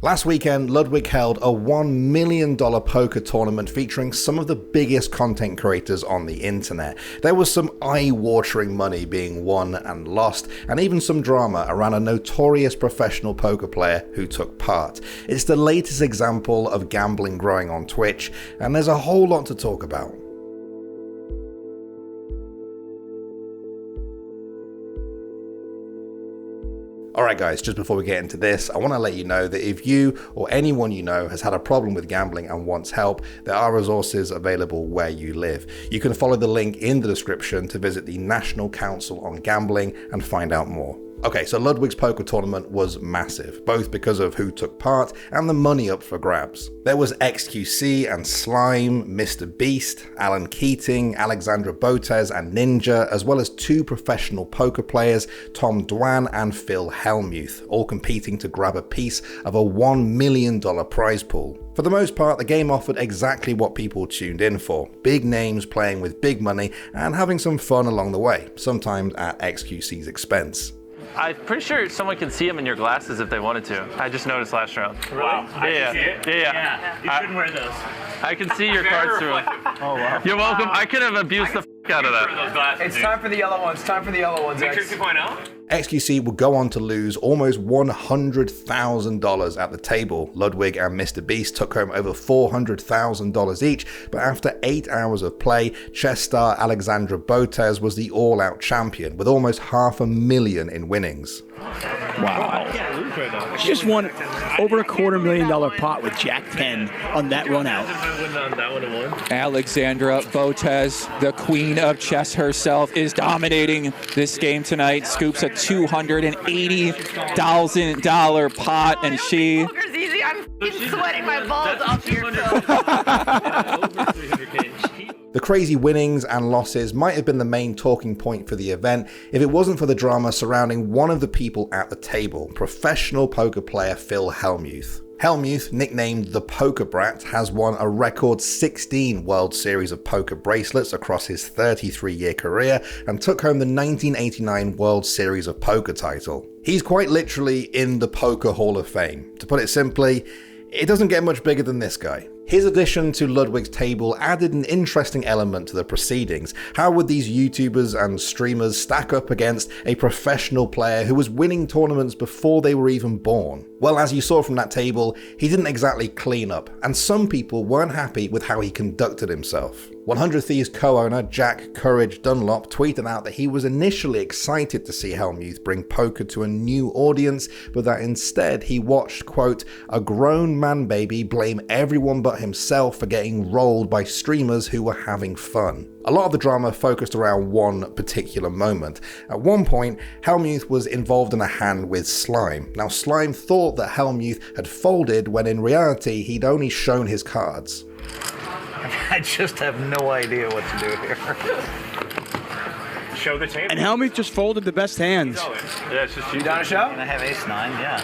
Last weekend, Ludwig held a $1 million poker tournament featuring some of the biggest content creators on the internet. There was some eye-watering money being won and lost, and even some drama around a notorious professional poker player who took part. It's the latest example of gambling growing on Twitch, and there's a whole lot to talk about. Alright guys, just before we get into this, I want to let you know that if you or anyone you know has had a problem with gambling and wants help, there are resources available where you live. You can follow the link in the description to visit the National Council on Gambling and find out more. Okay, so Ludwig's poker tournament was massive, both because of who took part and the money up for grabs. There was XQC and Slime, Mr. Beast, Alan Keating, Alexandra Botez and Ninja, as well as two professional poker players, Tom Dwan and Phil Hellmuth, all competing to grab a piece of a $1 million prize pool. For the most part, the game offered exactly what people tuned in for. Big names playing with big money and having some fun along the way, sometimes at XQC's expense. I'm pretty sure someone can see them in your glasses if they wanted to. I just noticed last round. Wow. Yeah. You shouldn't wear those. I can see your cards through it. Oh, wow. You're welcome. I could have abused the out of that. Those glasses, it's time for the yellow ones. Time for the yellow ones. Victor 2.0? XQC would go on to lose almost $100,000 at the table. Ludwig and Mr. Beast took home over $400,000 each, but after 8 hours of play, chess star Alexandra Botez was the all-out champion, with almost $500,000 in winnings. Wow. She just won over $250,000 pot with Jack 10 on that run out. Alexandra Botez, the queen of chess herself, is dominating this game tonight. Scoops a $280,000 pot, and she... Poker's easy. I'm sweating my balls off here. The crazy winnings and losses might have been the main talking point for the event if it wasn't for the drama surrounding one of the people at the table, professional poker player Phil Hellmuth. Hellmuth, nicknamed the Poker Brat, has won a record 16 World Series of Poker bracelets across his 33-year career and took home the 1989 World Series of Poker title. He's quite literally in the Poker Hall of Fame. To put it simply, it doesn't get much bigger than this guy. His addition to Ludwig's table added an interesting element to the proceedings. How would these YouTubers and streamers stack up against a professional player who was winning tournaments before they were even born? Well, as you saw from that table, he didn't exactly clean up, and some people weren't happy with how he conducted himself. 100 Thieves co-owner Jack Courage Dunlop tweeted out that he was initially excited to see Hellmuth bring poker to a new audience, but that instead he watched, quote, a grown man baby blame everyone but himself for getting rolled by streamers who were having fun. A lot of the drama focused around one particular moment. At one point, Hellmuth was involved in a hand with Slime. Now, Slime thought that Hellmuth had folded when in reality he'd only shown his cards. I just have no idea what to do here. Show the table. And Hellmuth just folded the best hands. Yeah, it's just you. Down a show? I have ace-9, yeah.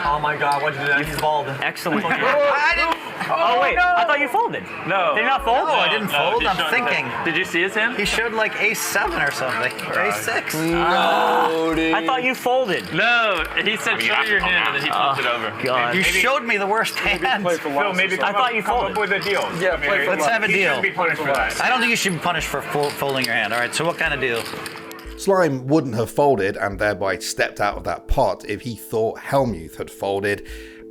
Oh my god, what did you do? You folded. Excellent. I didn't. Oh, wait, no. I thought you folded. No. Did you not fold? No, I didn't fold. I'm thinking. Did you see his hand? He showed like ace-7 or something. Or ace-6. No, dude. I thought you folded. No, he said show your hand and then he flipped it over. God. You showed me the worst hand. Phil, maybe I thought you come folded. up with a deal. Yeah, let's have a He deal. shouldn't be punished for that. I don't think you should be punished for folding your hand. All right, so what kind of deal? Slime wouldn't have folded and thereby stepped out of that pot if he thought Hellmuth had folded,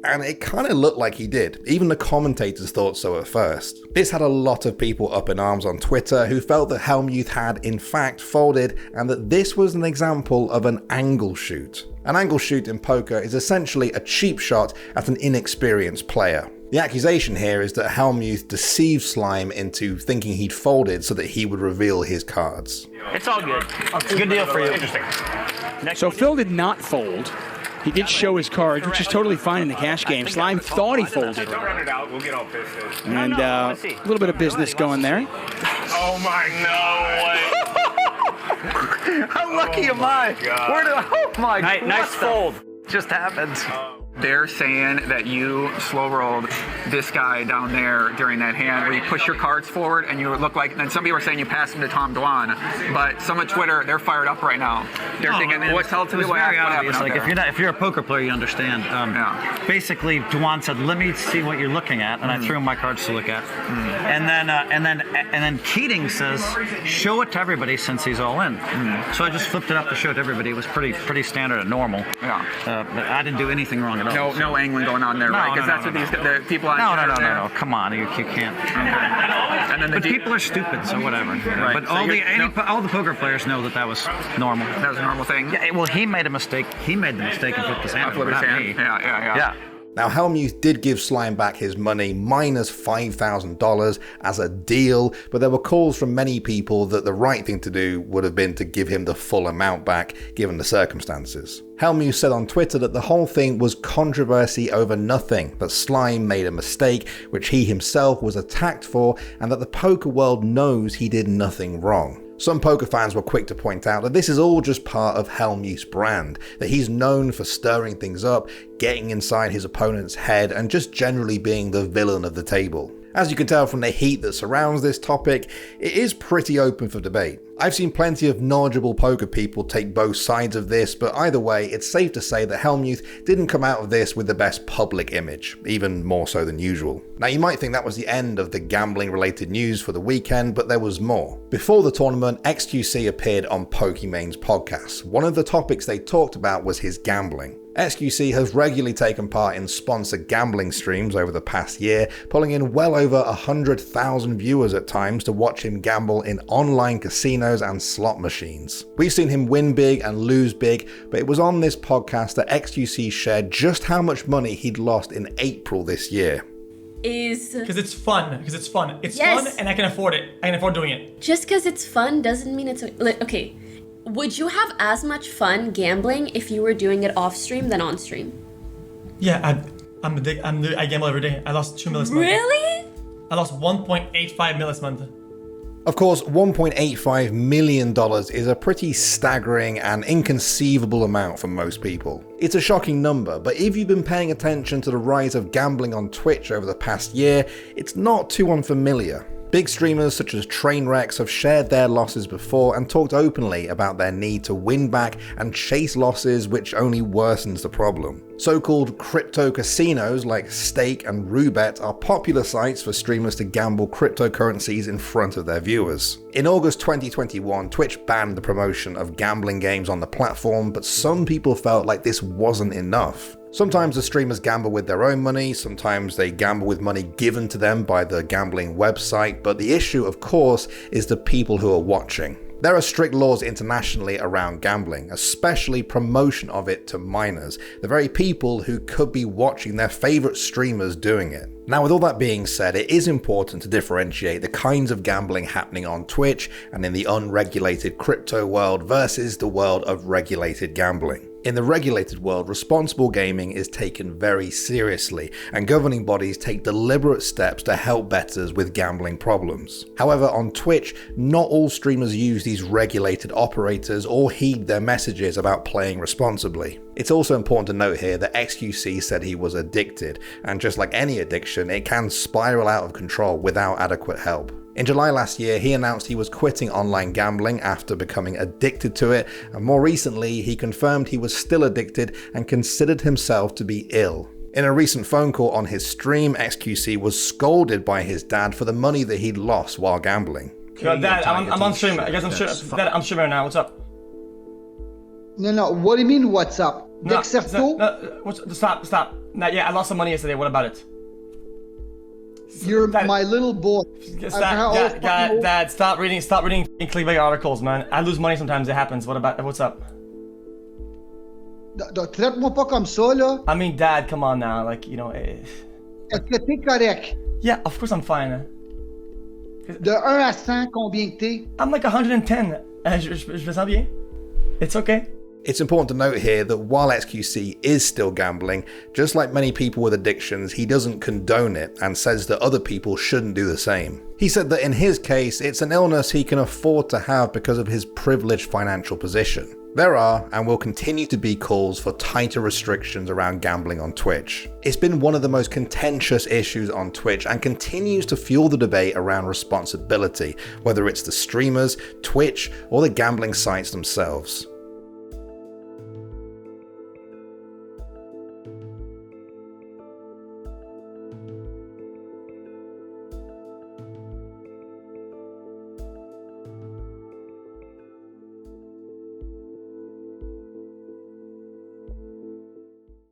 and it kind of looked like he did. Even the commentators thought so at first. This had a lot of people up in arms on Twitter who felt that Hellmuth had in fact folded and that this was an example of an angle shoot. An angle shoot in poker is essentially a cheap shot at an inexperienced player. The accusation here is that Hellmuth deceived Slime into thinking he'd folded so that he would reveal his cards. It's all good. Good deal for you. Interesting. So Phil did not fold. He did show his cards, which is totally fine in the cash game. Slime thought he folded. Don't run it out. We'll get all pissed. And a little bit of business going there. Oh my, no way. How lucky am I? God. Where did? Oh my god. Nice fold. Just happened. they're saying that you slow rolled this guy down there during that hand where you push your cards forward and you look like, and some people are saying you passed him to Tom Dwan, but some on Twitter, they're fired up right now. They're thinking, what's hell to It was what very happened obvious. out Like there? if you're a poker player, you understand. Basically, Dwan said, "Let me see what you're looking at," and I threw him my cards to look at. And then Keating says, "Show it to everybody since he's all in." So I just flipped it up to show it to everybody. It was pretty standard and normal. Yeah. But I didn't do anything wrong at all. No angling going on there, No, right? Because no, that's no, what no. these the people on No. Come on, you can't. And then But people are stupid, so whatever. Right. But So all the poker players know that was normal. That was a normal thing. Yeah. Well, he made a mistake. He made the mistake and flipped his hand. Flip his not hand. me. Yeah. Now, Hellmuth did give Slime back his money minus $5,000 as a deal, but there were calls from many people that the right thing to do would have been to give him the full amount back, given the circumstances. Hellmuth said on Twitter that the whole thing was controversy over nothing, that Slime made a mistake, which he himself was attacked for, and that the poker world knows he did nothing wrong. Some poker fans were quick to point out that this is all just part of Hellmuth's brand, that he's known for stirring things up, getting inside his opponent's head, and just generally being the villain of the table. As you can tell from the heat that surrounds this topic, it is pretty open for debate. I've seen plenty of knowledgeable poker people take both sides of this, but either way, it's safe to say that Hellmuth didn't come out of this with the best public image, even more so than usual. Now, you might think that was the end of the gambling-related news for the weekend, but there was more. Before the tournament, XQC appeared on Pokémon's podcast. One of the topics they talked about was his gambling. XQC has regularly taken part in sponsored gambling streams over the past year, pulling in well over 100,000 viewers at times to watch him gamble in online casinos and slot machines. We've seen him win big and lose big, but it was on this podcast that XQC shared just how much money he'd lost in April this year. Because it's fun. It's Yes. fun and I can afford it. I can afford doing it. Just because it's fun doesn't mean it's okay. Would you have as much fun gambling if you were doing it off stream than on stream? Yeah, I gamble every day. I lost 2 million this month. Really? I lost 1.85 million this month. Of course, $1.85 million is a pretty staggering and inconceivable amount for most people. It's a shocking number, but if you've been paying attention to the rise of gambling on Twitch over the past year, it's not too unfamiliar. Big streamers such as Trainwrecks have shared their losses before and talked openly about their need to win back and chase losses, which only worsens the problem. So-called crypto casinos like Stake and Roobet are popular sites for streamers to gamble cryptocurrencies in front of their viewers. In August 2021, Twitch banned the promotion of gambling games on the platform, but some people felt like this wasn't enough. Sometimes the streamers gamble with their own money, sometimes they gamble with money given to them by the gambling website, but the issue, of course, is the people who are watching. There are strict laws internationally around gambling, especially promotion of it to minors, the very people who could be watching their favorite streamers doing it. Now, with all that being said, it is important to differentiate the kinds of gambling happening on Twitch and in the unregulated crypto world versus the world of regulated gambling. In the regulated world, responsible gaming is taken very seriously, and governing bodies take deliberate steps to help bettors with gambling problems. However, on Twitch, not all streamers use these regulated operators or heed their messages about playing responsibly. It's also important to note here that XQC said he was addicted, and just like any addiction, it can spiral out of control without adequate help. In July last year, he announced he was quitting online gambling after becoming addicted to it, and more recently, he confirmed he was still addicted and considered himself to be ill. In a recent phone call on his stream, XQC was scolded by his dad for the money that he'd lost while gambling. Yo, Dad, I'm on stream. I guess Dad, I'm streaming right now. What's up? No. What do you mean, what's up? No, Dexerto? Stop. Yeah, I lost some money yesterday. What about it? You're my little boy. Dad, stop reading clickbait articles, man. I lose money sometimes. It happens. What's up? Traite-moi pas comme ça, là. I mean, Dad, come on now. Like, you know. Est-ce que t'es correct? Yeah, of course I'm fine. De 1 à 100, combien que t'es? I'm like 110. Je me sens bien. It's okay. It's important to note here that while XQC is still gambling, just like many people with addictions, he doesn't condone it and says that other people shouldn't do the same. He said that in his case, it's an illness he can afford to have because of his privileged financial position. There are and will continue to be calls for tighter restrictions around gambling on Twitch. It's been one of the most contentious issues on Twitch and continues to fuel the debate around responsibility, whether it's the streamers, Twitch, or the gambling sites themselves.